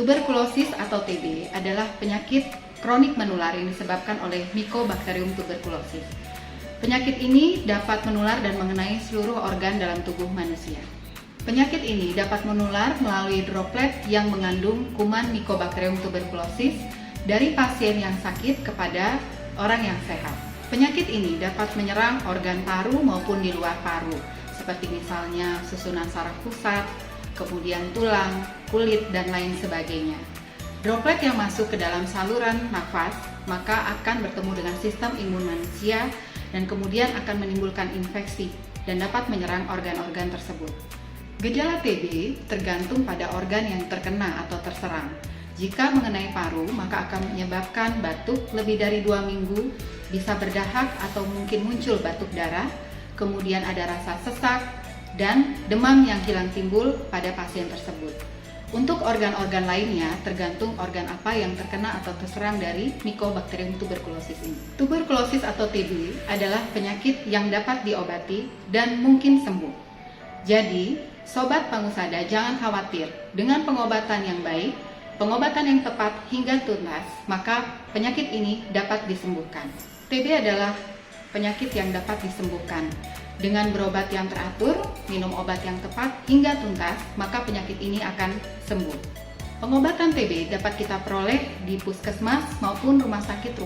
Tuberkulosis atau TB adalah penyakit kronik menular yang disebabkan oleh Mycobacterium tuberculosis. Penyakit ini dapat menular dan mengenai seluruh organ dalam tubuh manusia. Penyakit ini dapat menular melalui droplet yang mengandung kuman Mycobacterium tuberculosis dari pasien yang sakit kepada orang yang sehat. Penyakit ini dapat menyerang organ paru maupun di luar paru, seperti misalnya susunan saraf pusat, kemudian tulang, kulit, dan lain sebagainya. Droplet yang masuk ke dalam saluran nafas maka akan bertemu dengan sistem imun manusia dan kemudian akan menimbulkan infeksi dan dapat menyerang organ-organ tersebut. Gejala TB tergantung pada organ yang terkena atau terserang. Jika mengenai paru, maka akan menyebabkan batuk lebih dari 2 minggu, bisa berdahak atau mungkin muncul batuk darah, kemudian ada rasa sesak, dan demam yang hilang timbul pada pasien tersebut. Untuk organ-organ lainnya, tergantung organ apa yang terkena atau terserang dari Mycobacterium tuberculosis ini. Tuberkulosis atau TB adalah penyakit yang dapat diobati dan mungkin sembuh. Jadi, Sobat Pangusada jangan khawatir, dengan pengobatan yang baik, pengobatan yang tepat hingga tuntas, maka penyakit ini dapat disembuhkan. TB adalah penyakit yang dapat disembuhkan. Dengan berobat yang teratur, minum obat yang tepat hingga tuntas, maka penyakit ini akan sembuh. Pengobatan TB dapat kita peroleh di puskesmas maupun rumah sakit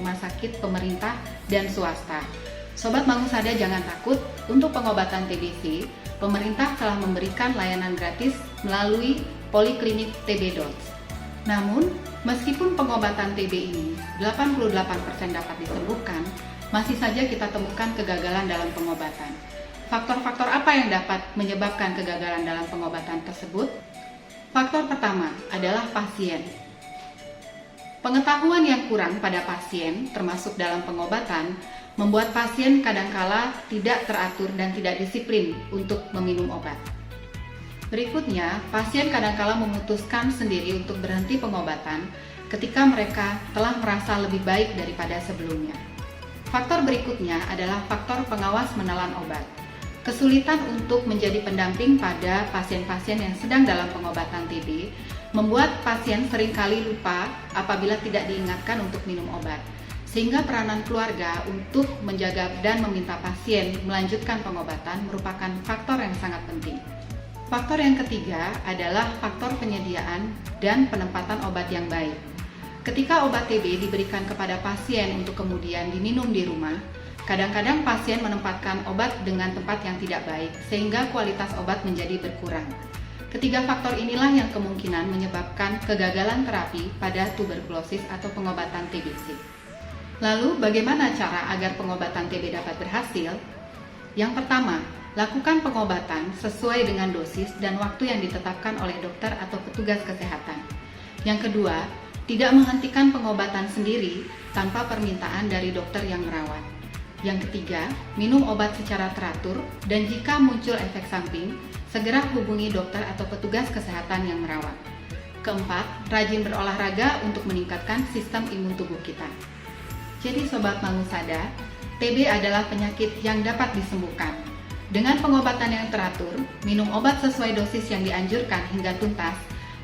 pemerintah dan swasta. Sobat Pangusada jangan takut, untuk pengobatan TBC, pemerintah telah memberikan layanan gratis melalui Poliklinik TB Dots. Namun, meskipun pengobatan TB ini 88% dapat disembuhkan, masih saja kita temukan kegagalan dalam pengobatan. Faktor-faktor apa yang dapat menyebabkan kegagalan dalam pengobatan tersebut? Faktor pertama adalah pasien. Pengetahuan yang kurang pada pasien, termasuk dalam pengobatan, membuat pasien kadangkala tidak teratur dan tidak disiplin untuk meminum obat. Berikutnya, pasien kadangkala memutuskan sendiri untuk berhenti pengobatan ketika mereka telah merasa lebih baik daripada sebelumnya. Faktor berikutnya adalah faktor pengawas menelan obat. Kesulitan untuk menjadi pendamping pada pasien-pasien yang sedang dalam pengobatan TB membuat pasien seringkali lupa apabila tidak diingatkan untuk minum obat, sehingga peranan keluarga untuk menjaga dan meminta pasien melanjutkan pengobatan merupakan faktor yang sangat penting. Faktor yang ketiga adalah faktor penyediaan dan penempatan obat yang baik. Ketika obat TB diberikan kepada pasien untuk kemudian diminum di rumah, kadang-kadang pasien menempatkan obat dengan tempat yang tidak baik, sehingga kualitas obat menjadi berkurang. Ketiga faktor inilah yang kemungkinan menyebabkan kegagalan terapi pada tuberkulosis atau pengobatan TBC. Lalu, bagaimana cara agar pengobatan TB dapat berhasil? Yang pertama, lakukan pengobatan sesuai dengan dosis dan waktu yang ditetapkan oleh dokter atau petugas kesehatan. Yang kedua, tidak menghentikan pengobatan sendiri tanpa permintaan dari dokter yang merawat. Yang ketiga, minum obat secara teratur dan jika muncul efek samping, segera hubungi dokter atau petugas kesehatan yang merawat. Keempat, rajin berolahraga untuk meningkatkan sistem imun tubuh kita. Jadi Sobat Pangusada, TB adalah penyakit yang dapat disembuhkan. Dengan pengobatan yang teratur, minum obat sesuai dosis yang dianjurkan hingga tuntas,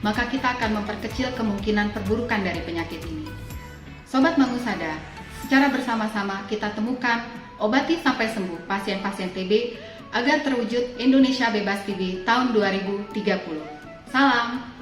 maka kita akan memperkecil kemungkinan perburukan dari penyakit ini. Sobat Pangusada, secara bersama-sama kita temukan, obati sampai sembuh pasien-pasien TB agar terwujud Indonesia bebas TB tahun 2030. Salam!